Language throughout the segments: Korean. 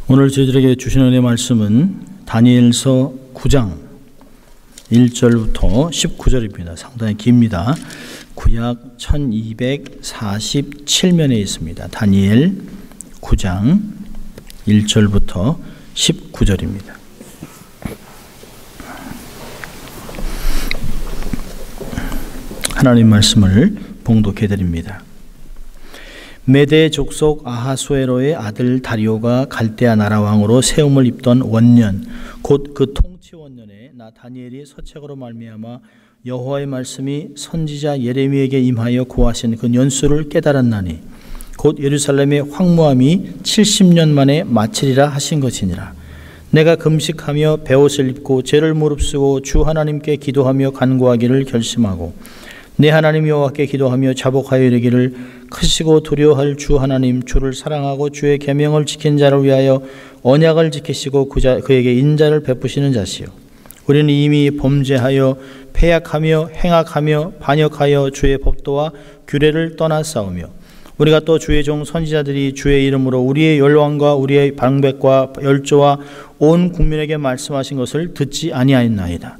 오늘 저희들에게 주신 은혜 말씀은 다니엘서 9장 1절부터 19절입니다. 상당히 깁니다. 구약 1247면에 있습니다. 다니엘 9장 1절부터 19절입니다. 하나님 말씀을 봉독해 드립니다. 메대 족속 아하수에로의 아들 다리오가 갈대아 나라 왕으로 세움을 입던 원년 곧 그 통치 원년에 나 다니엘이 서책으로 말미암아 여호와의 말씀이 선지자 예레미야에게 임하여 고하신 그 연수를 깨달았나니 곧 예루살렘의 황무함이 70년 만에 마치리라 하신 것이니라. 내가 금식하며 베옷을 입고 죄를 무릅쓰고 주 하나님께 기도하며 간구하기를 결심하고 내 하나님 여호와께 기도하며 자복하여 이르기를 크시고 두려워할 주 하나님 주를 사랑하고 주의 계명을 지킨 자를 위하여 언약을 지키시고 그에게 인자를 베푸시는 자시요 우리는 이미 범죄하여 패약하며 행악하며 반역하여 주의 법도와 규례를 떠나 싸우며 우리가 또 주의 종 선지자들이 주의 이름으로 우리의 열왕과 우리의 방백과 열조와 온 국민에게 말씀하신 것을 듣지 아니하였나이다.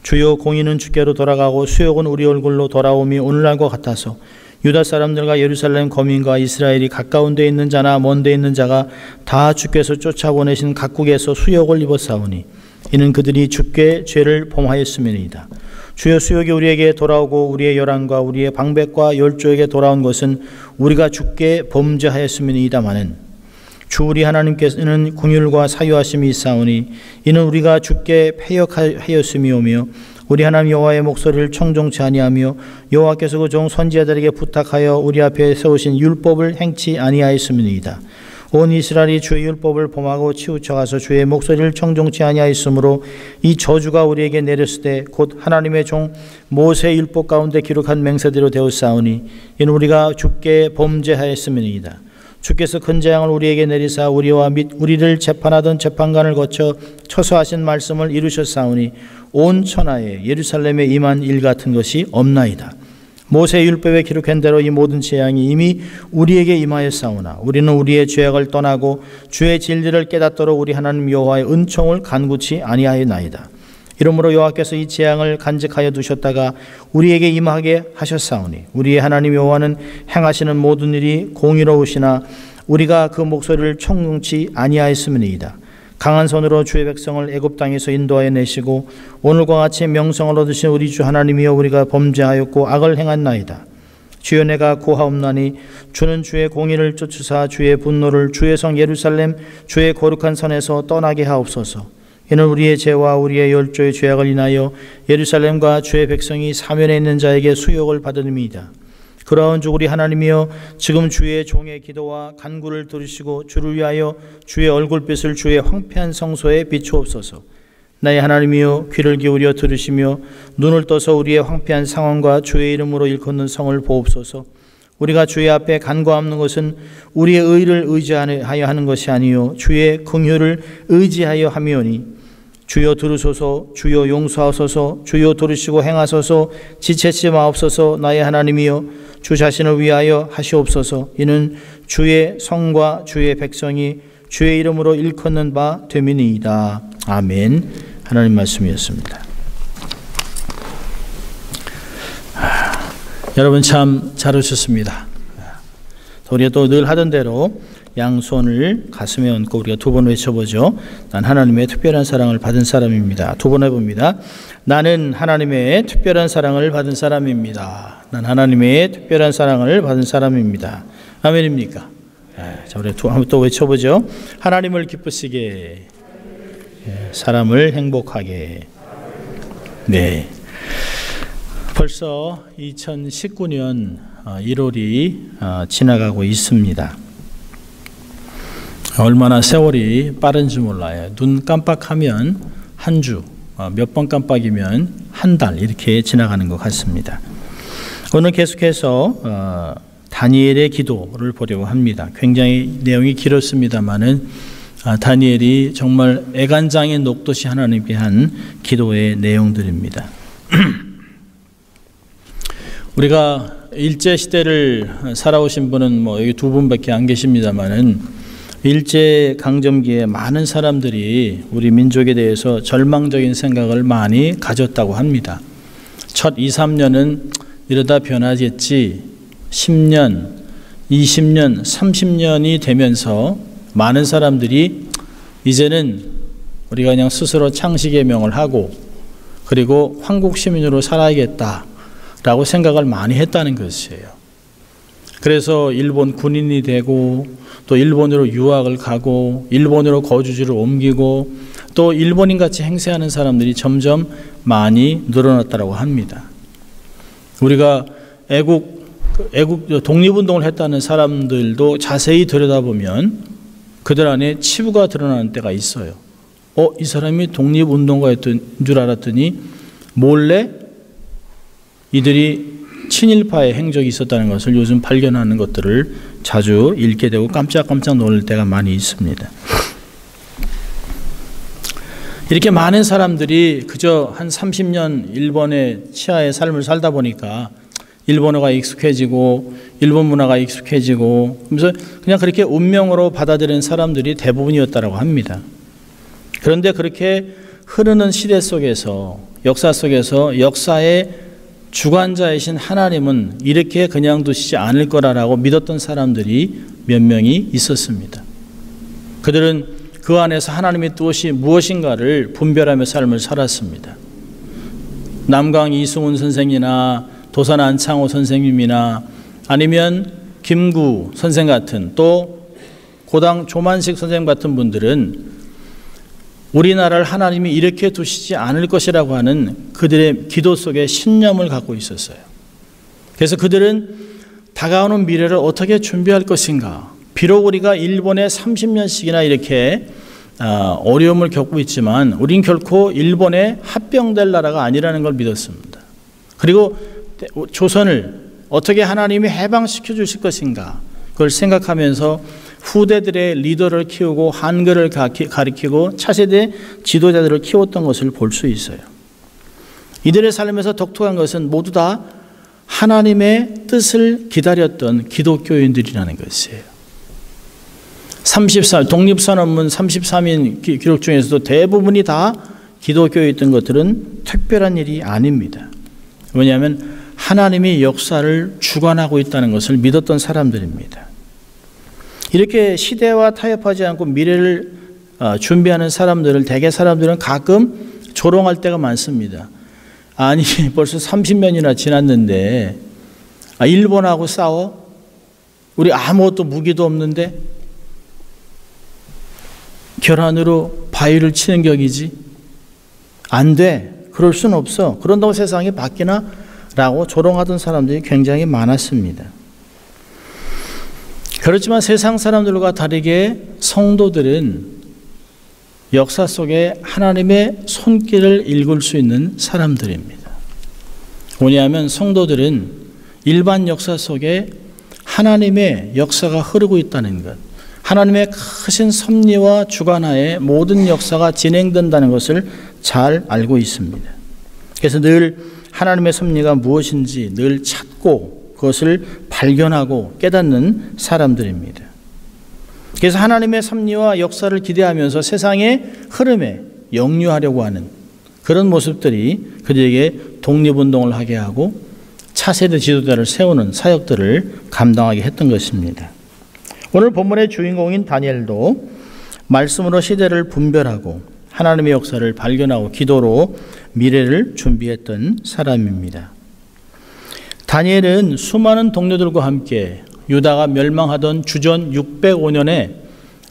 주요 공의는 주께로 돌아가고 수욕은 우리 얼굴로 돌아옴이 오늘날과 같아서 유다 사람들과 예루살렘 거민과 이스라엘이 가까운 데 있는 자나 먼 데 있는 자가 다 주께서 쫓아보내신 각국에서 수욕을 입었사오니 이는 그들이 주께 죄를 범하였음이니이다. 주여 수욕이 우리에게 돌아오고 우리의 열왕과 우리의 방백과 열조에게 돌아온 것은 우리가 주께 범죄하였음이니이다마는 주 우리 하나님께서는 긍휼과 사유하심이 있사오니 이는 우리가 주께 패역하였음이오며 우리 하나님 여호와의 목소리를 청종치 아니하며 여호와께서 그 종 선지자들에게 부탁하여 우리 앞에 세우신 율법을 행치 아니하였음이니이다. 온 이스라엘이 주의 율법을 범하고 치우쳐가서 주의 목소리를 청종치 아니하였으므로 이 저주가 우리에게 내렸을 때 곧 하나님의 종 모세의 율법 가운데 기록한 맹세대로 되었사오니 이는 우리가 주께 범죄하였음이니이다. 주께서 큰 재앙을 우리에게 내리사 우리와 및 우리를 재판하던 재판관을 거쳐 처소하신 말씀을 이루셨사오니 온 천하에 예루살렘에 임한 일 같은 것이 없나이다. 모세의 율법에 기록한 대로 이 모든 재앙이 이미 우리에게 임하였사오나 우리는 우리의 죄악을 떠나고 주의 진리를 깨닫도록 우리 하나님 여호와의 은총을 간구치 아니하였나이다. 이러므로 여호와께서 이 재앙을 간직하여 두셨다가 우리에게 임하게 하셨사오니 우리의 하나님 여호와는 행하시는 모든 일이 공의로우시나 우리가 그 목소리를 청중치 아니하였음이니이다. 강한 손으로 주의 백성을 애굽 땅에서 인도하여 내시고 오늘과 같이 명성을 얻으신 우리 주 하나님이여 우리가 범죄하였고 악을 행했나이다. 주여 내가 고하옵나니 주는 주의 공의를 쫓으사 주의 분노를 주의 성 예루살렘 주의 거룩한 선에서 떠나게 하옵소서. 이는 우리의 죄와 우리의 열조의 죄악을 인하여 예루살렘과 주의 백성이 사면에 있는 자에게 수욕을 받음이다. 그러한 주 우리 하나님이여 지금 주의 종의 기도와 간구를 들으시고 주를 위하여 주의 얼굴빛을 주의 황폐한 성소에 비추옵소서. 나의 하나님이여 귀를 기울여 들으시며 눈을 떠서 우리의 황폐한 상황과 주의 이름으로 일컫는 성을 보옵소서. 우리가 주의 앞에 간구하는 것은 우리의 의를 의지하여 하는 것이 아니요 주의 긍휼을 의지하여 함이오니 주여 들으소서. 주여 용서하소서. 주여 들으시고 행하소서. 지체치 마옵소서. 나의 하나님이여 주 자신을 위하여 하시옵소서. 이는 주의 성과 주의 백성이 주의 이름으로 일컫는 바 됨이니이다. 아멘. 하나님 말씀이었습니다. 여러분 참 잘 오셨습니다. 우리가 또 늘 하던 대로 양손을 가슴에 얹고 우리가 두 번 외쳐보죠. 난 하나님의 특별한 사랑을 받은 사람입니다. 두 번 해봅니다. 나는 하나님의 특별한 사랑을 받은 사람입니다. 난 하나님의 특별한 사랑을 받은 사람입니다. 아멘입니까? 자, 우리 한번 또 외쳐보죠. 하나님을 기쁘시게, 사람을 행복하게. 네. 벌써 2019년 1월이 지나가고 있습니다. 얼마나 세월이 빠른지 몰라요. 눈 깜빡하면 한 주, 몇 번 깜빡이면 한 달 이렇게 지나가는 것 같습니다. 오늘 계속해서 다니엘의 기도를 보려고 합니다. 굉장히 내용이 길었습니다마는 다니엘이 정말 애간장에 녹듯이 하나님께 한 기도의 내용들입니다. 우리가 일제 시대를 살아오신 분은 뭐 여기 두 분밖에 안 계십니다만은 일제강점기에 많은 사람들이 우리 민족에 대해서 절망적인 생각을 많이 가졌다고 합니다. 첫 2, 3년은 이러다 변하겠지, 10년, 20년, 30년이 되면서 많은 사람들이 이제는 우리가 그냥 스스로 창씨개명을 하고 그리고 황국 시민으로 살아야겠다라고 생각을 많이 했다는 것이에요. 그래서 일본 군인이 되고 또 일본으로 유학을 가고 일본으로 거주지를 옮기고 또 일본인같이 행세하는 사람들이 점점 많이 늘어났다고 합니다. 우리가 애국 독립운동을 했다는 사람들도 자세히 들여다보면 그들 안에 치부가 드러나는 때가 있어요. 이 사람이 독립운동가였던 줄 알았더니 몰래 이들이 친일파의 행적이 있었다는 것을 요즘 발견하는 것들을 자주 읽게 되고 깜짝깜짝 놀랄 때가 많이 있습니다. 이렇게 많은 사람들이 그저 한 30년 일본의 치하의 삶을 살다 보니까 일본어가 익숙해지고 일본 문화가 익숙해지고 그래서 그냥 그렇게 운명으로 받아들이는 사람들이 대부분이었다고 합니다. 그런데 그렇게 흐르는 시대 속에서 역사 속에서 역사의 주관자이신 하나님은 이렇게 그냥 두시지 않을 거라고 믿었던 사람들이 몇 명이 있었습니다. 그들은 그 안에서 하나님의 뜻이 무엇인가를 분별하며 삶을 살았습니다. 남강 이승훈 선생이나 도산 안창호 선생님이나 아니면 김구 선생 같은 또 고당 조만식 선생님 같은 분들은 우리나라를 하나님이 이렇게 두시지 않을 것이라고 하는 그들의 기도 속에 신념을 갖고 있었어요. 그래서 그들은 다가오는 미래를 어떻게 준비할 것인가. 비록 우리가 일본에 30년씩이나 이렇게 어려움을 겪고 있지만 우린 결코 일본에 합병될 나라가 아니라는 걸 믿었습니다. 그리고 조선을 어떻게 하나님이 해방시켜 주실 것인가. 그걸 생각하면서 후대들의 리더를 키우고 한글을 가리키고 차세대 지도자들을 키웠던 것을 볼 수 있어요. 이들의 삶에서 독특한 것은 모두 다 하나님의 뜻을 기다렸던 기독교인들이라는 것이에요. 34 독립선언문 33인 기록 중에서도 대부분이 다 기독교였던 것들은 특별한 일이 아닙니다. 왜냐하면 하나님이 역사를 주관하고 있다는 것을 믿었던 사람들입니다. 이렇게 시대와 타협하지 않고 미래를 준비하는 사람들을 대개 사람들은 가끔 조롱할 때가 많습니다. 아니 벌써 30년이나 지났는데 일본하고 싸워? 우리 아무것도 무기도 없는데 결함으로 바위를 치는 격이지? 안 돼. 그럴 수는 없어. 그런다고 세상이 바뀌나? 라고 조롱하던 사람들이 굉장히 많았습니다. 그렇지만 세상 사람들과 다르게 성도들은 역사 속에 하나님의 손길을 읽을 수 있는 사람들입니다. 뭐냐면 성도들은 일반 역사 속에 하나님의 역사가 흐르고 있다는 것, 하나님의 크신 섭리와 주관하에 모든 역사가 진행된다는 것을 잘 알고 있습니다. 그래서 늘 하나님의 섭리가 무엇인지 늘 찾고 그것을 발견하고 깨닫는 사람들입니다. 그래서 하나님의 섭리와 역사를 기대하면서 세상의 흐름에 역류하려고 하는 그런 모습들이 그들에게 독립운동을 하게 하고 차세대 지도자를 세우는 사역들을 감당하게 했던 것입니다. 오늘 본문의 주인공인 다니엘도 말씀으로 시대를 분별하고 하나님의 역사를 발견하고 기도로 미래를 준비했던 사람입니다. 다니엘은 수많은 동료들과 함께 유다가 멸망하던 주전 605년에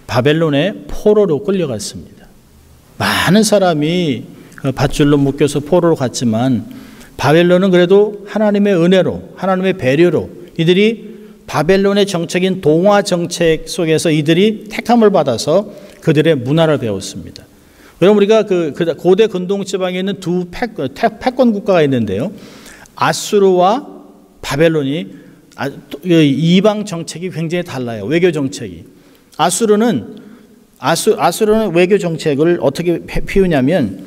바벨론의 포로로 끌려갔습니다. 많은 사람이 밧줄로 묶여서 포로로 갔지만 바벨론은 그래도 하나님의 은혜로 하나님의 배려로 이들이 바벨론의 정책인 동화 정책 속에서 이들이 택함을 받아서 그들의 문화를 배웠습니다. 여러분 우리가 그 고대 근동 지방에 있는 두 패권 국가가 있는데요. 아수르와 바벨론이 이방 정책이 굉장히 달라요. 외교 정책이. 아수르는 외교 정책을 어떻게 피우냐면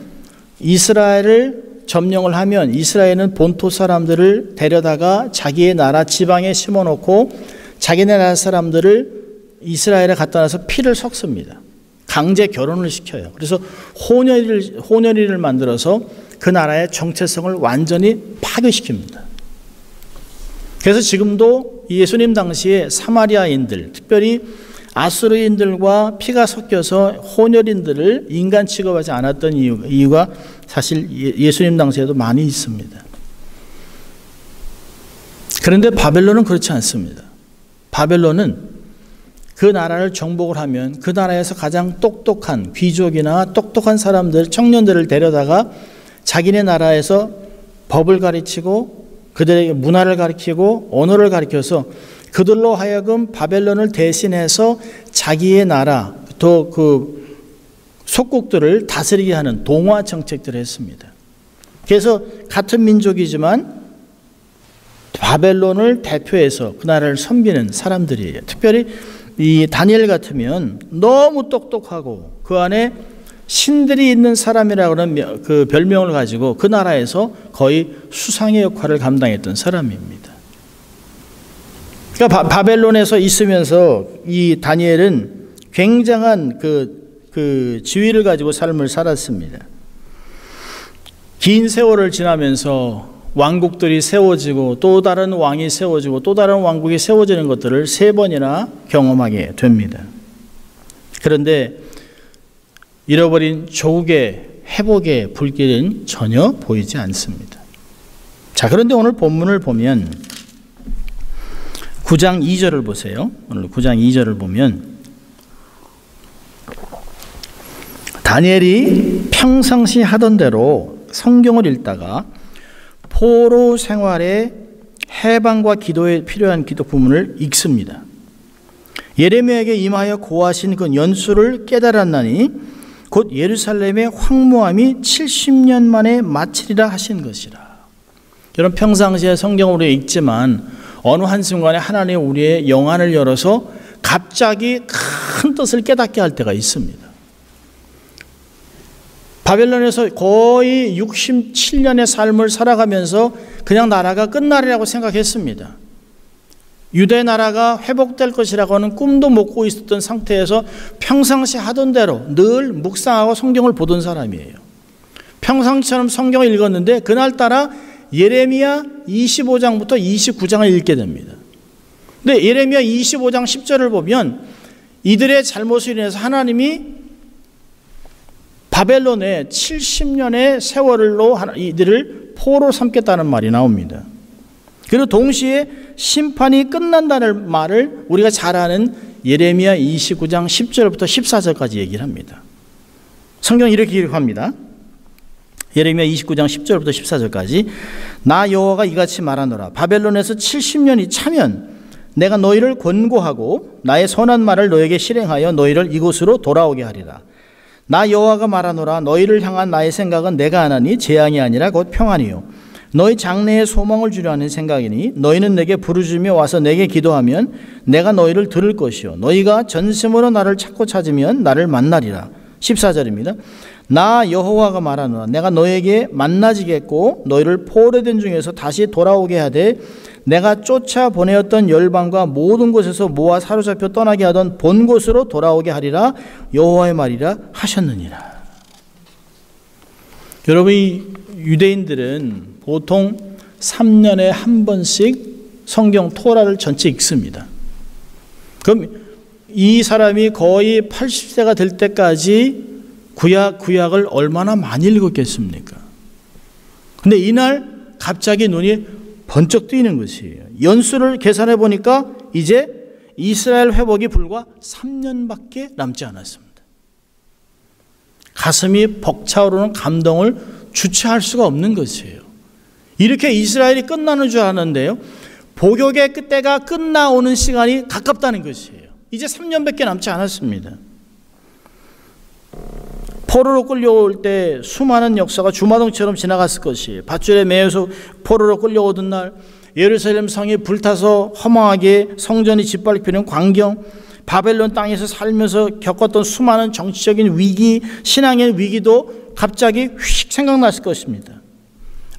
이스라엘을 점령을 하면 이스라엘은 본토 사람들을 데려다가 자기의 나라 지방에 심어놓고 자기네 나라 사람들을 이스라엘에 갖다 놔서 피를 섞습니다. 강제 결혼을 시켜요. 그래서 혼혈이를 만들어서 그 나라의 정체성을 완전히 파괴시킵니다. 그래서 지금도 예수님 당시에 사마리아인들, 특별히 아수르인들과 피가 섞여서 혼혈인들을 인간 취급하지 않았던 이유가 사실 예수님 당시에도 많이 있습니다. 그런데 바벨론은 그렇지 않습니다. 바벨론은 그 나라를 정복을 하면 그 나라에서 가장 똑똑한 귀족이나 똑똑한 사람들, 청년들을 데려다가 자기네 나라에서 법을 가르치고 그들에게 문화를 가르치고 언어를 가르쳐서 그들로 하여금 바벨론을 대신해서 자기의 나라 또 그 속국들을 다스리게 하는 동화 정책들을 했습니다. 그래서 같은 민족이지만 바벨론을 대표해서 그 나라를 섬기는 사람들이에요. 특별히 이 다니엘 같으면 너무 똑똑하고 그 안에 신들이 있는 사람이라고 하는 그 별명을 가지고 그 나라에서 거의 수상의 역할을 감당했던 사람입니다. 그러니까 바벨론에서 있으면서 이 다니엘은 굉장한 그 지위를 가지고 삶을 살았습니다. 긴 세월을 지나면서 왕국들이 세워지고 또 다른 왕이 세워지고 또 다른 왕국이 세워지는 것들을 3번이나 경험하게 됩니다. 그런데 잃어버린 조국의 회복의 불길은 전혀 보이지 않습니다. 자, 그런데 오늘 본문을 보면 9장 2절을 보세요. 오늘 9장 2절을 보면 다니엘이 평상시 하던 대로 성경을 읽다가 포로 생활의 해방과 기도에 필요한 기도 부문을 읽습니다. 예레미야에게 임하여 고하신 그 연수를 깨달았나니 곧 예루살렘의 황무함이 70년 만에 마치리라 하신 것이라. 여러분, 평상시에 성경을 우리가 읽지만 어느 한순간에 하나님 우리의 영안을 열어서 갑자기 큰 뜻을 깨닫게 할 때가 있습니다. 바벨론에서 거의 67년의 삶을 살아가면서 그냥 나라가 끝나리라고 생각했습니다. 유대 나라가 회복될 것이라고 하는 꿈도 못 꾸고 있었던 상태에서 평상시 하던 대로 늘 묵상하고 성경을 보던 사람이에요. 평상시처럼 성경을 읽었는데 그날따라 예레미야 25장부터 29장을 읽게 됩니다. 근데 예레미야 25장 10절을 보면 이들의 잘못으로 인해서 하나님이 바벨론의 70년의 세월로 이들을 포로 삼겠다는 말이 나옵니다. 그리고 동시에 심판이 끝난다는 말을 우리가 잘 아는 예레미야 29장 10절부터 14절까지 얘기를 합니다. 성경이 이렇게 기록합니다. 예레미야 29장 10절부터 14절까지 나 여호와가 이같이 말하노라. 바벨론에서 70년이 차면 내가 너희를 권고하고 나의 선한 말을 너에게 실행하여 너희를 이곳으로 돌아오게 하리라. 나 여호와가 말하노라. 너희를 향한 나의 생각은 내가 하나니 재앙이 아니라 곧 평안이요 너희 장래에 소망을 주려 하는 생각이니 너희는 내게 부르짖으며 와서 내게 기도하면 내가 너희를 들을 것이요 너희가 전심으로 나를 찾고 찾으면 나를 만나리라. 14절입니다. 나 여호와가 말하노라. 내가 너에게 만나지겠고 너희를 포로된 중에서 다시 돌아오게 하되 내가 쫓아보내었던 열방과 모든 곳에서 모아 사로잡혀 떠나게 하던 본 곳으로 돌아오게 하리라. 여호와의 말이라 하셨느니라. 여러분, 이 유대인들은 보통 3년에 한 번씩 성경 토라를 전체 읽습니다. 그럼 이 사람이 거의 80세가 될 때까지 구약을 얼마나 많이 읽었겠습니까? 근데 이날 갑자기 눈이 번쩍 뜨이는 것이에요. 연수를 계산해 보니까 이제 이스라엘 회복이 불과 3년밖에 남지 않았습니다. 가슴이 벅차오르는 감동을 주체할 수가 없는 것이에요. 이렇게 이스라엘이 끝나는 줄 알았는데요, 복역의 때가 끝나오는 시간이 가깝다는 것이에요. 이제 3년밖에 남지 않았습니다. 포로로 끌려올 때 수많은 역사가 주마등처럼 지나갔을 것이에요. 밧줄에 매여서 포로로 끌려오던 날 예루살렘 성이 불타서 허망하게 성전이 짓밟히는 광경, 바벨론 땅에서 살면서 겪었던 수많은 정치적인 위기, 신앙의 위기도 갑자기 휙 생각났을 것입니다.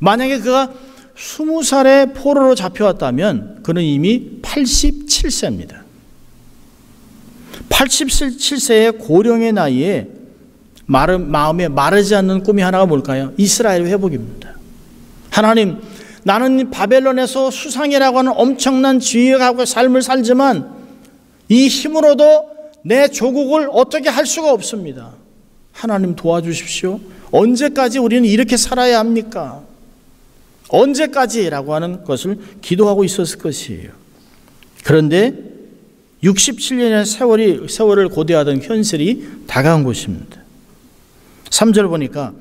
만약에 그가 20살에 포로로 잡혀왔다면 그는 이미 87세입니다. 87세의 고령의 나이에 마음에 마르지 않는 꿈이 하나가 뭘까요? 이스라엘 회복입니다. 하나님, 나는 바벨론에서 수상이라고 하는 엄청난 지휘하고 삶을 살지만 이 힘으로도 내 조국을 어떻게 할 수가 없습니다. 하나님 도와주십시오. 언제까지 우리는 이렇게 살아야 합니까? 언제까지라고 하는 것을 기도하고 있었을 것이에요. 그런데 67년의 세월을 고대하던 현실이 다가온 것입니다. 3절 보니까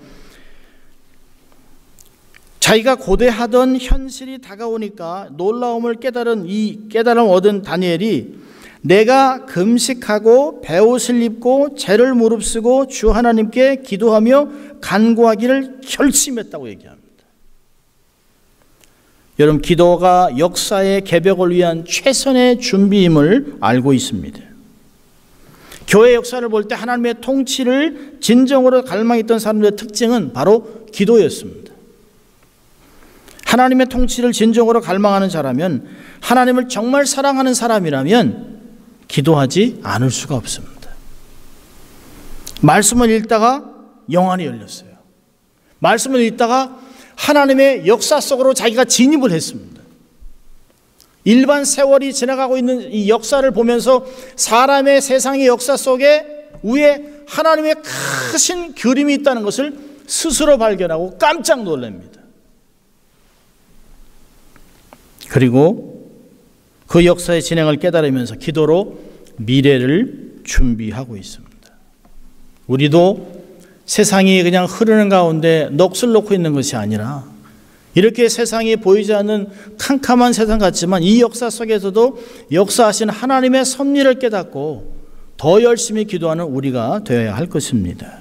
자기가 고대하던 현실이 다가오니까 놀라움을 깨달음 얻은 다니엘이 내가 금식하고 베옷을 입고 제를 무릅쓰고 주 하나님께 기도하며 간구하기를 결심했다고 얘기합니다. 여러분, 기도가 역사의 개벽을 위한 최선의 준비임을 알고 있습니다. 교회 역사를 볼 때 하나님의 통치를 진정으로 갈망했던 사람들의 특징은 바로 기도였습니다. 하나님의 통치를 진정으로 갈망하는 자라면, 하나님을 정말 사랑하는 사람이라면 기도하지 않을 수가 없습니다. 말씀을 읽다가 영안이 열렸어요. 말씀을 읽다가 하나님의 역사 속으로 자기가 진입을 했습니다. 일반 세월이 지나가고 있는 이 역사를 보면서 사람의 세상의 역사 속에 위에 하나님의 크신 그림이 있다는 것을 스스로 발견하고 깜짝 놀랍니다. 그리고 그 역사의 진행을 깨달으면서 기도로 미래를 준비하고 있습니다. 우리도 세상이 그냥 흐르는 가운데 넋을 놓고 있는 것이 아니라 이렇게 세상이 보이지 않는 캄캄한 세상 같지만 이 역사 속에서도 역사하신 하나님의 섭리를 깨닫고 더 열심히 기도하는 우리가 되어야 할 것입니다.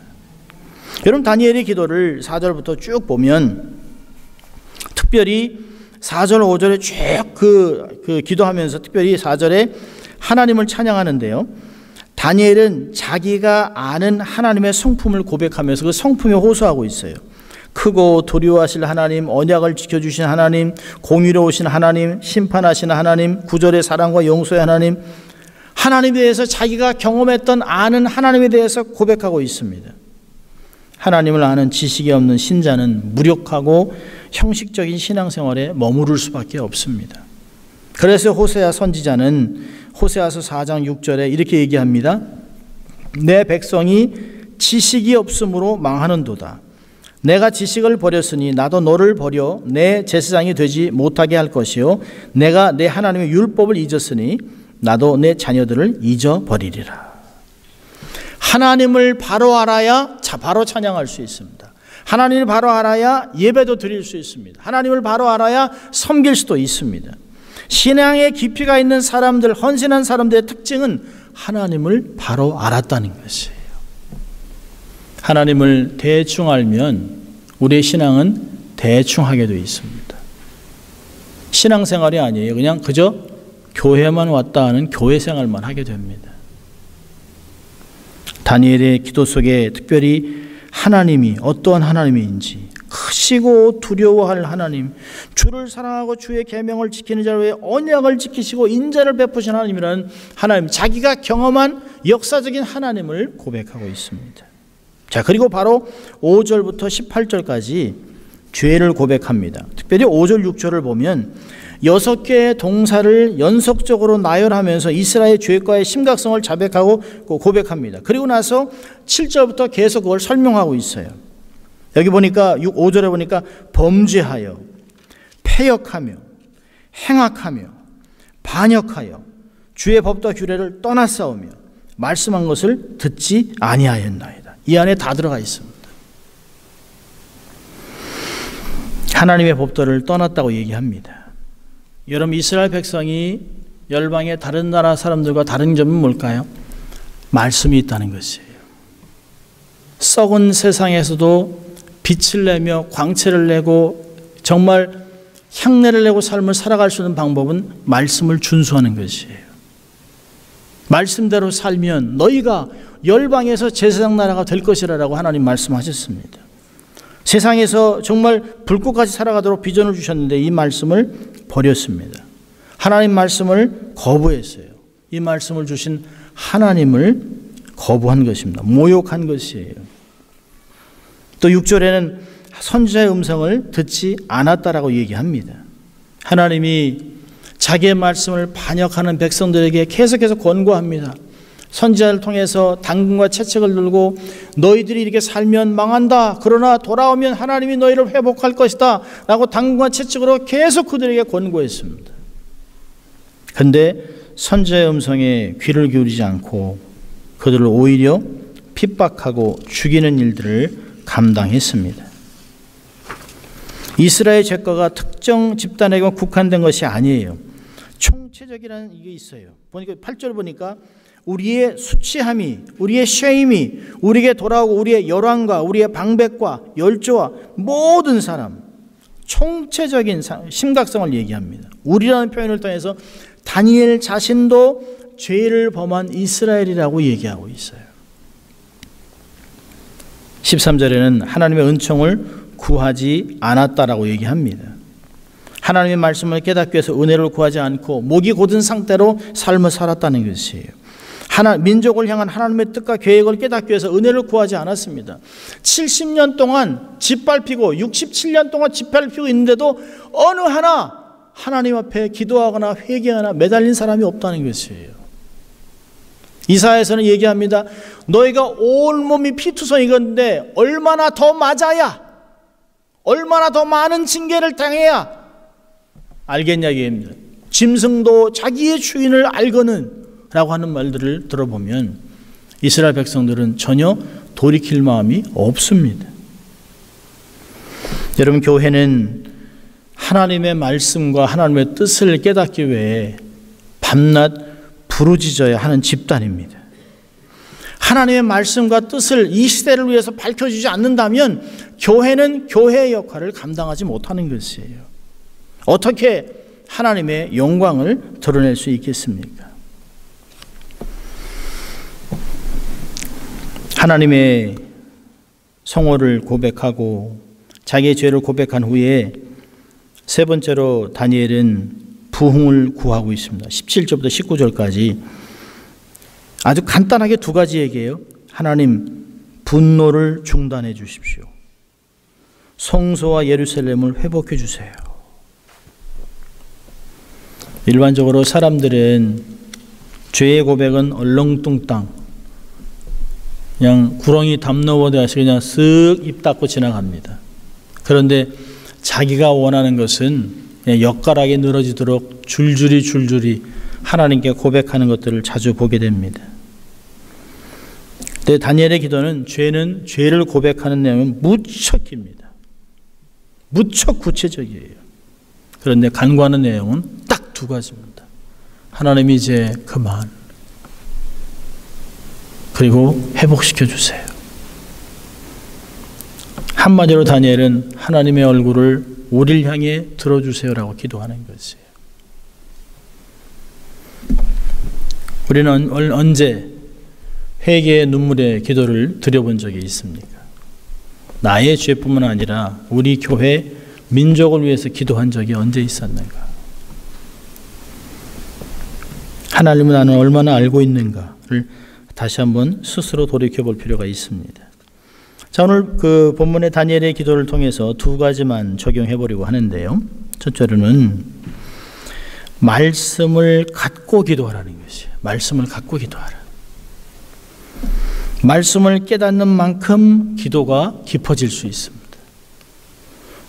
여러분, 다니엘의 기도를 4절부터 쭉 보면 특별히 4절, 5절에 쭉 기도하면서 특별히 4절에 하나님을 찬양하는데요. 다니엘은 자기가 아는 하나님의 성품을 고백하면서 그 성품에 호소하고 있어요. 크고 두려워하실 하나님, 언약을 지켜주신 하나님, 공의로우신 하나님, 심판하시는 하나님, 구절의 사랑과 용서의 하나님, 하나님에 대해서 자기가 경험했던 아는 하나님에 대해서 고백하고 있습니다. 하나님을 아는 지식이 없는 신자는 무력하고 형식적인 신앙생활에 머무를 수밖에 없습니다. 그래서 호세아 선지자는 호세아서 4장 6절에 이렇게 얘기합니다. 내 백성이 지식이 없으므로 망하는도다. 내가 지식을 버렸으니 나도 너를 버려 내 제사장이 되지 못하게 할 것이요 내가 내 하나님의 율법을 잊었으니 나도 내 자녀들을 잊어버리리라. 하나님을 바로 알아야 바로 찬양할 수 있습니다. 하나님을 바로 알아야 예배도 드릴 수 있습니다. 하나님을 바로 알아야 섬길 수도 있습니다. 신앙의 깊이가 있는 사람들, 헌신한 사람들의 특징은 하나님을 바로 알았다는 것이에요. 하나님을 대충 알면 우리의 신앙은 대충 하게 되어 있습니다. 신앙생활이 아니에요. 그냥 그저 교회만 왔다 하는 교회 생활만 하게 됩니다. 다니엘의 기도 속에 특별히 하나님이 어떠한 하나님인지, 크시고 두려워할 하나님, 주를 사랑하고 주의 계명을 지키는 자를 위해 언약을 지키시고 인자를 베푸신 하나님이라는 하나님, 자기가 경험한 역사적인 하나님을 고백하고 있습니다. 자, 그리고 바로 5절부터 18절까지 죄를 고백합니다. 특별히 5절, 6절을 보면 6개의 동사를 연속적으로 나열하면서 이스라엘 죄과의 심각성을 자백하고 고백합니다. 그리고 나서 7절부터 계속 그걸 설명하고 있어요. 여기 보니까 5절에 보니까 범죄하여, 패역하며, 행악하며, 반역하여 주의 법과 규례를 떠나싸우며 말씀한 것을 듣지 아니하였나이다. 이 안에 다 들어가 있습니다. 하나님의 법도를 떠났다고 얘기합니다. 여러분, 이스라엘 백성이 열방의 다른 나라 사람들과 다른 점은 뭘까요? 말씀이 있다는 것이에요. 썩은 세상에서도 빛을 내며 광채를 내고 정말 향내를 내고 삶을 살아갈 수 있는 방법은 말씀을 준수하는 것이에요. 말씀대로 살면 너희가 열방에서 제사장 나라가 될 것이라고 하나님 말씀하셨습니다. 세상에서 정말 불꽃같이 살아가도록 비전을 주셨는데 이 말씀을 버렸습니다. 하나님 말씀을 거부했어요. 이 말씀을 주신 하나님을 거부한 것입니다. 모욕한 것이에요. 또 6절에는 선지자의 음성을 듣지 않았다라고 얘기합니다. 하나님이 자기의 말씀을 반역하는 백성들에게 계속해서 권고합니다. 선지자를 통해서 당근과 채찍을 들고 너희들이 이렇게 살면 망한다. 그러나 돌아오면 하나님이 너희를 회복할 것이다. 라고 당근과 채찍으로 계속 그들에게 권고했습니다. 그런데 선지자의 음성에 귀를 기울이지 않고 그들을 오히려 핍박하고 죽이는 일들을 감당했습니다. 이스라엘 죄과가 특정 집단에게만 국한된 것이 아니에요. 총체적이라는 이게 있어요. 보니까 8절 보니까 우리의 수치함이, 우리의 쉐임이 우리에게 돌아오고 우리의 열왕과 우리의 방백과 열조와 모든 사람, 총체적인 심각성을 얘기합니다. 우리라는 표현을 통해서 다니엘 자신도 죄를 범한 이스라엘이라고 얘기하고 있어요. 13절에는 하나님의 은총을 구하지 않았다라고 얘기합니다. 하나님의 말씀을 깨닫기 위해서 은혜를 구하지 않고 목이 곧은 상태로 삶을 살았다는 것이에요. 민족을 향한 하나님의 뜻과 계획을 깨닫기 위해서 은혜를 구하지 않았습니다. 70년 동안 짓밟히고 67년 동안 짓밟히고 있는데도 어느 하나 하나님 앞에 기도하거나 회개하거나 매달린 사람이 없다는 것이에요. 이사야에서는 얘기합니다. 너희가 온몸이 피투성이건데 얼마나 더 맞아야, 얼마나 더 많은 징계를 당해야 알겠냐 얘기합니다. 짐승도 자기의 주인을 알거는 라고 하는 말들을 들어보면 이스라엘 백성들은 전혀 돌이킬 마음이 없습니다. 여러분, 교회는 하나님의 말씀과 하나님의 뜻을 깨닫기 위해 밤낮 부르짖어야 하는 집단입니다. 하나님의 말씀과 뜻을 이 시대를 위해서 밝혀주지 않는다면 교회는 교회의 역할을 감당하지 못하는 것이에요. 어떻게 하나님의 영광을 드러낼 수 있겠습니까? 하나님의 성호를 고백하고 자기의 죄를 고백한 후에 세 번째로 다니엘은 부흥을 구하고 있습니다. 17절부터 19절까지 아주 간단하게 두 가지 얘기예요. 하나님, 분노를 중단해 주십시오. 성소와 예루살렘을 회복해 주세요. 일반적으로 사람들은 죄의 고백은 얼렁뚱땅 그냥 구렁이 담 넘어대서 그냥 쓱 입 닫고 지나갑니다. 그런데 자기가 원하는 것은 엿가락이 늘어지도록 줄줄이 하나님께 고백하는 것들을 자주 보게 됩니다. 근데 다니엘의 기도는 죄를 고백하는 내용은 무척 깁니다. 무척 구체적이에요. 그런데 간구하는 내용은 딱 두 가지입니다. 하나님, 이제 그만, 그리고 회복시켜 주세요. 한마디로 다니엘은 하나님의 얼굴을 우리를 향해 들어주세요라고 기도하는 것이에요. 우리는 언제 회개의 눈물의 기도를 드려본 적이 있습니까? 나의 죄뿐만 아니라 우리 교회 민족을 위해서 기도한 적이 언제 있었는가? 하나님은 나는 얼마나 알고 있는가를 다시 한번 스스로 돌이켜볼 필요가 있습니다. 자, 오늘 그 본문의 다니엘의 기도를 통해서 두 가지만 적용해 보려고 하는데요. 첫째로는 말씀을 갖고 기도하라는 것이에요. 말씀을 갖고 기도하라. 말씀을 깨닫는 만큼 기도가 깊어질 수 있습니다.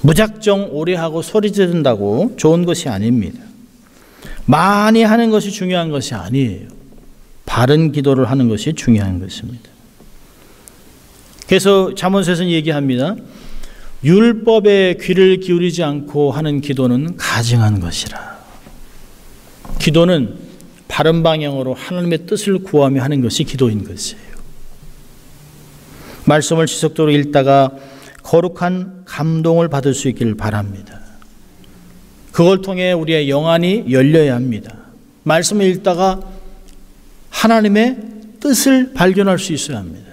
무작정 오래 하고 소리 지른다고 좋은 것이 아닙니다. 많이 하는 것이 중요한 것이 아니에요. 바른 기도를 하는 것이 중요한 것입니다. 그래서 잠언서에서는 얘기합니다. 율법에 귀를 기울이지 않고 하는 기도는 가증한 것이라. 기도는 바른 방향으로 하나님의 뜻을 구하며 하는 것이 기도인 것이에요. 말씀을 지속적으로 읽다가 거룩한 감동을 받을 수 있기를 바랍니다. 그걸 통해 우리의 영안이 열려야 합니다. 말씀을 읽다가 하나님의 뜻을 발견할 수 있어야 합니다.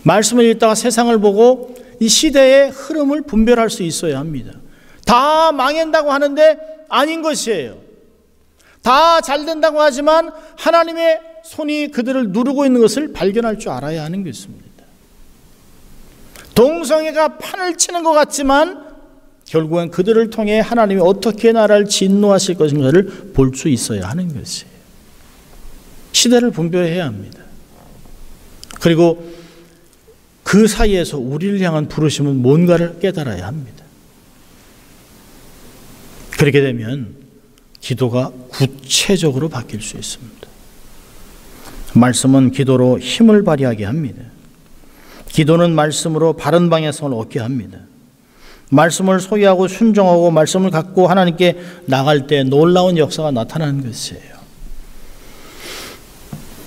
말씀을 읽다가 세상을 보고 이 시대의 흐름을 분별할 수 있어야 합니다. 다 망한다고 하는데 아닌 것이에요. 다 잘 된다고 하지만 하나님의 손이 그들을 누르고 있는 것을 발견할 줄 알아야 하는 것입니다. 동성애가 판을 치는 것 같지만 결국엔 그들을 통해 하나님이 어떻게 나라를 진노하실 것인가를 볼 수 있어야 하는 것이에요. 시대를 분별해야 합니다. 그리고 그 사이에서 우리를 향한 부르심은 뭔가를 깨달아야 합니다. 그렇게 되면 기도가 구체적으로 바뀔 수 있습니다. 말씀은 기도로 힘을 발휘하게 합니다. 기도는 말씀으로 바른 방향성을 얻게 합니다. 말씀을 소유하고 순종하고 말씀을 갖고 하나님께 나갈 때 놀라운 역사가 나타나는 것이에요.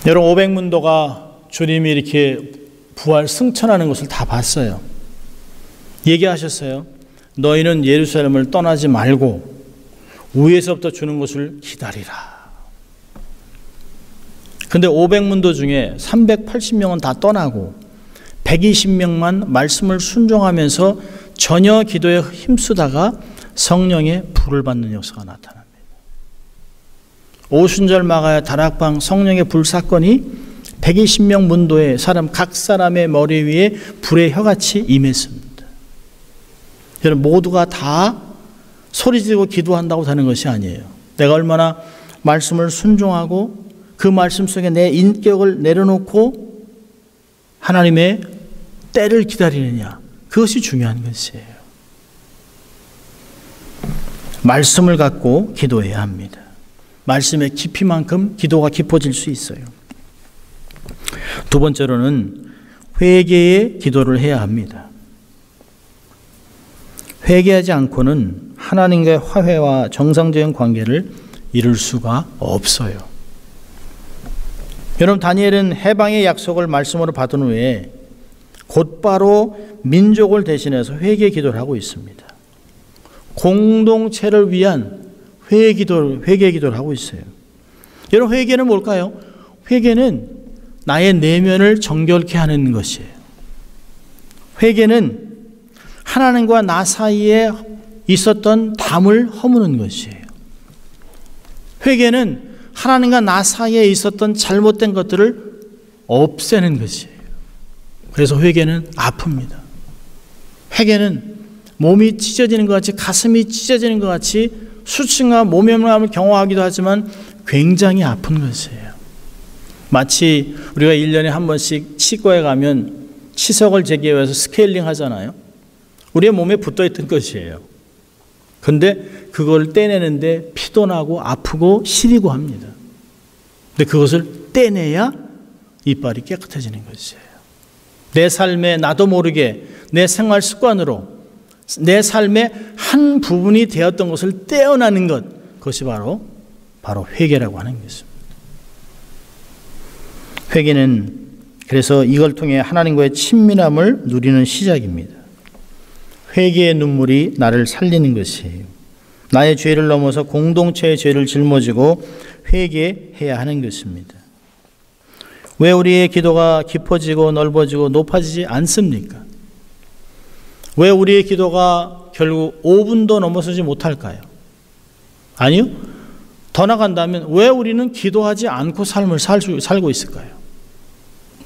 여러분, 500문도가 주님이 이렇게 부활 승천하는 것을 다 봤어요. 얘기하셨어요. 너희는 예루살렘을 떠나지 말고 위에서부터 주는 것을 기다리라. 근데 500문도 중에 380명은 다 떠나고 120명만 말씀을 순종하면서 전혀 기도에 힘쓰다가 성령의 불을 받는 역사가 나타납니다. 오순절 마가야 다락방 성령의 불 사건이 120명 문도의 사람 각 사람의 머리 위에 불의 혀같이 임했습니다. 여러분, 모두가 다 소리 지르고 기도한다고 되는 것이 아니에요. 내가 얼마나 말씀을 순종하고 그 말씀 속에 내 인격을 내려놓고 하나님의 때를 기다리느냐, 그것이 중요한 것이에요. 말씀을 갖고 기도해야 합니다. 말씀의 깊이만큼 기도가 깊어질 수 있어요. 두 번째로는 회개의 기도를 해야 합니다. 회개하지 않고는 하나님과의 화해와 정상적인 관계를 이룰 수가 없어요. 여러분, 다니엘은 해방의 약속을 말씀으로 받은 후에 곧바로 민족을 대신해서 회개 기도를 하고 있습니다. 공동체를 위한 회개 기도를 하고 있어요. 여러분, 회개는 뭘까요? 회개는 나의 내면을 정결케 하는 것이에요. 회개는 하나님과 나 사이에 있었던 담을 허무는 것이에요. 회개는 하나님과 나 사이에 있었던 잘못된 것들을 없애는 것이에요. 그래서 회개는 아픕니다. 회개는 몸이 찢어지는 것 같이, 가슴이 찢어지는 것 같이 수치와 모멸감을 경험하기도 하지만 굉장히 아픈 것이에요. 마치 우리가 1년에 한 번씩 치과에 가면 치석을 제거해서 스케일링 하잖아요. 우리의 몸에 붙어있던 것이에요. 근데 그걸 떼내는데 피도 나고 아프고 시리고 합니다. 근데 그것을 떼내야 이빨이 깨끗해지는 것이에요. 내 삶에 나도 모르게 내 생활 습관으로 내 삶의 한 부분이 되었던 것을 떼어나는 것, 그것이 바로 회개라고 하는 것입니다. 회개는 그래서 이걸 통해 하나님과의 친밀함을 누리는 시작입니다. 회개의 눈물이 나를 살리는 것이에요. 나의 죄를 넘어서 공동체의 죄를 짊어지고 회개해야 하는 것입니다. 왜 우리의 기도가 깊어지고 넓어지고 높아지지 않습니까? 왜 우리의 기도가 결국 5분도 넘어서지 못할까요? 아니요. 더 나간다면 왜 우리는 기도하지 않고 삶을 살고 있을까요?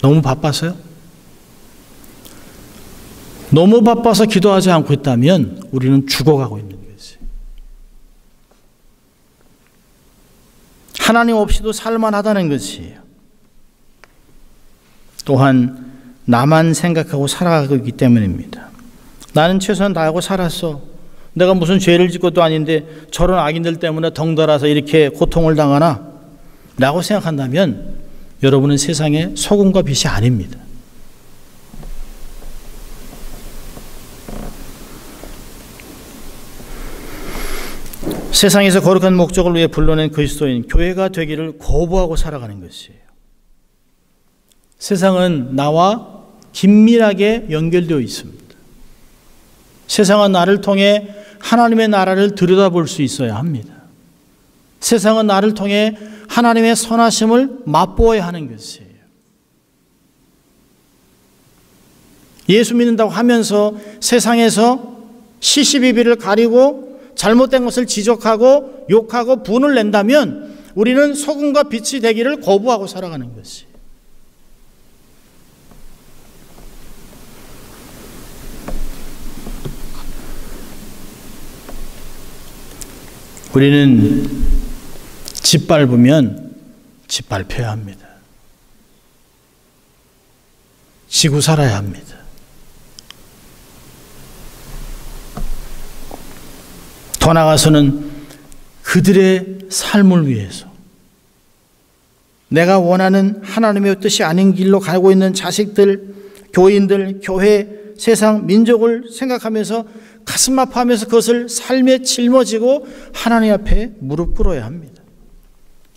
너무 바빠서요? 너무 바빠서 기도하지 않고 있다면 우리는 죽어가고 있는 것이에요. 하나님 없이도 살만하다는 것이에요. 또한 나만 생각하고 살아가고 있기 때문입니다. 나는 최선 다하고 살았어. 내가 무슨 죄를 짓는 것도 아닌데 저런 악인들 때문에 덩달아서 이렇게 고통을 당하나? 라고 생각한다면 여러분은 세상의 소금과 빛이 아닙니다. 세상에서 거룩한 목적을 위해 불러낸 그리스도인 교회가 되기를 거부하고 살아가는 것이에요. 세상은 나와 긴밀하게 연결되어 있습니다. 세상은 나를 통해 하나님의 나라를 들여다볼 수 있어야 합니다. 세상은 나를 통해 하나님의 선하심을 맛보아야 하는 것이에요. 예수 믿는다고 하면서 세상에서 시시비비를 가리고 잘못된 것을 지적하고 욕하고 분을 낸다면 우리는 소금과 빛이 되기를 거부하고 살아가는 것이. 우리는 짓밟으면 짓밟혀야 합니다. 지고 살아야 합니다. 더 나아가서는 그들의 삶을 위해서 내가 원하는 하나님의 뜻이 아닌 길로 가고 있는 자식들, 교인들, 교회, 세상, 민족을 생각하면서 가슴 아파하면서 그것을 삶에 짊어지고 하나님 앞에 무릎 꿇어야 합니다.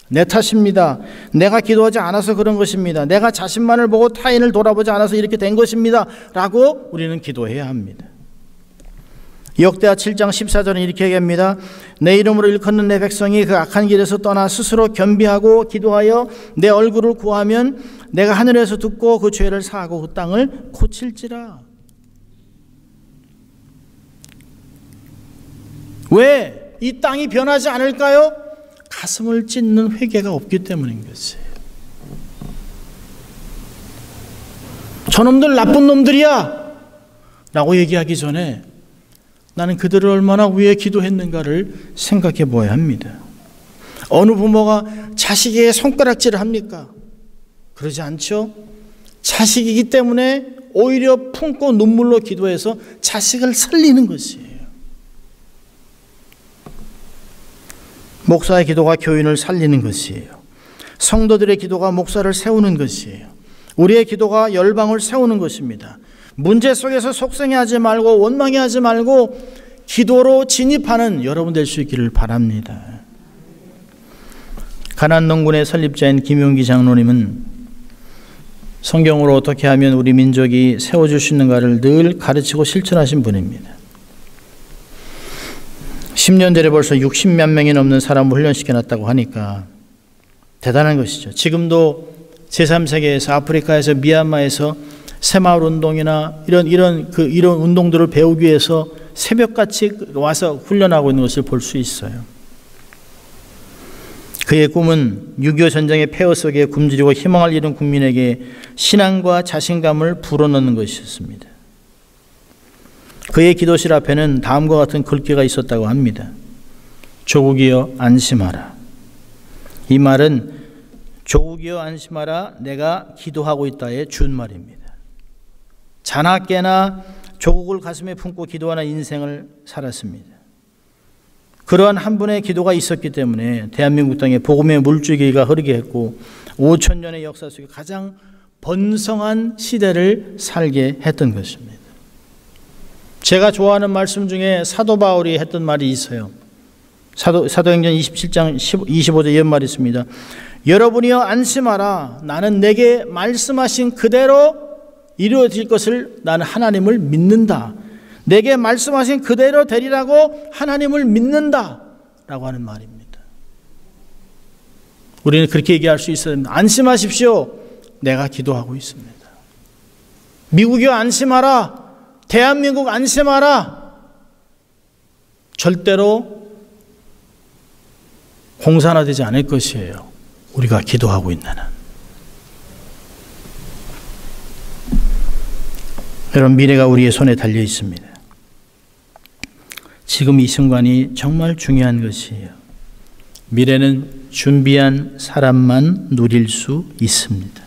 내 탓입니다. 내가 기도하지 않아서 그런 것입니다. 내가 자신만을 보고 타인을 돌아보지 않아서 이렇게 된 것입니다. 라고 우리는 기도해야 합니다. 역대하 7장 14절은 이렇게 얘기합니다. 내 이름으로 일컫는 내 백성이 그 악한 길에서 떠나 스스로 겸비하고 기도하여 내 얼굴을 구하면 내가 하늘에서 듣고 그 죄를 사하고 그 땅을 고칠지라. 왜 이 땅이 변하지 않을까요? 가슴을 찢는 회개가 없기 때문인 것이에요. 저놈들 나쁜 놈들이야 라고 얘기하기 전에 나는 그들을 얼마나 위해 기도했는가를 생각해 보아야 합니다. 어느 부모가 자식에게 손가락질을 합니까? 그러지 않죠? 자식이기 때문에 오히려 품고 눈물로 기도해서 자식을 살리는 것이에요. 목사의 기도가 교인을 살리는 것이에요. 성도들의 기도가 목사를 세우는 것이에요. 우리의 기도가 열방을 세우는 것입니다. 문제 속에서 속상해하지 말고 원망해하지 말고 기도로 진입하는 여러분 될 수 있기를 바랍니다. 가난농군의 설립자인 김용기 장로님은 성경으로 어떻게 하면 우리 민족이 세워줄 수 있는가를 늘 가르치고 실천하신 분입니다. 10년 전에 벌써 60몇 명이 넘는 사람을 훈련시켜놨다고 하니까 대단한 것이죠. 지금도 제3세계에서 아프리카에서 미얀마에서 새마을 운동이나 이런 운동들을 배우기 위해서 새벽같이 와서 훈련하고 있는 것을 볼 수 있어요. 그의 꿈은 6.25 전쟁의 폐허 속에 굶주리고 희망을 잃은 국민에게 신앙과 자신감을 불어넣는 것이었습니다. 그의 기도실 앞에는 다음과 같은 글귀가 있었다고 합니다. 조국이여 안심하라. 이 말은 조국이여 안심하라 내가 기도하고 있다의 준말입니다. 자나 깨나 조국을 가슴에 품고 기도하는 인생을 살았습니다. 그러한 한 분의 기도가 있었기 때문에 대한민국 땅에 복음의 물줄기가 흐르게 했고 5,000년의 역사 속에 가장 번성한 시대를 살게 했던 것입니다. 제가 좋아하는 말씀 중에 사도 바울이 했던 말이 있어요. 사도행전 27장 25절 이런 말이 있습니다. 여러분이여 안심하라. 나는 내게 말씀하신 그대로 이루어질 것을 나는 하나님을 믿는다. 내게 말씀하신 그대로 되리라고 하나님을 믿는다. 라고 하는 말입니다. 우리는 그렇게 얘기할 수 있어야 됩니다. 안심하십시오. 내가 기도하고 있습니다. 미국이여 안심하라. 대한민국 안심하라. 절대로 공산화되지 않을 것이에요. 우리가 기도하고 있는 한. 여러분 미래가 우리의 손에 달려 있습니다. 지금 이 순간이 정말 중요한 것이에요. 미래는 준비한 사람만 누릴 수 있습니다.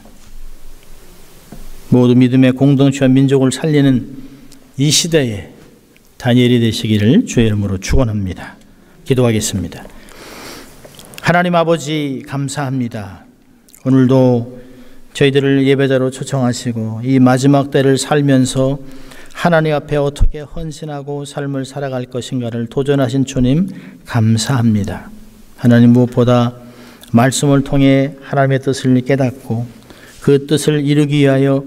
모두 믿음의 공동체와 민족을 살리는 이 시대에 다니엘이 되시기를 주의 이름으로 축원합니다. 기도하겠습니다. 하나님 아버지 감사합니다. 오늘도 저희들을 예배자로 초청하시고 이 마지막 때를 살면서 하나님 앞에 어떻게 헌신하고 삶을 살아갈 것인가를 도전하신 주님 감사합니다. 하나님 무엇보다 말씀을 통해 하나님의 뜻을 깨닫고 그 뜻을 이루기 위하여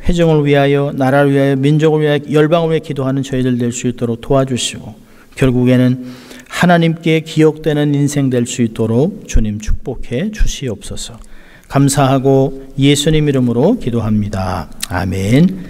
회중을 위하여 나라를 위하여 민족을 위하여 열방을 위하여 기도하는 저희들 될 수 있도록 도와주시고 결국에는 하나님께 기억되는 인생 될 수 있도록 주님 축복해 주시옵소서. 감사하고 예수님 이름으로 기도합니다. 아멘.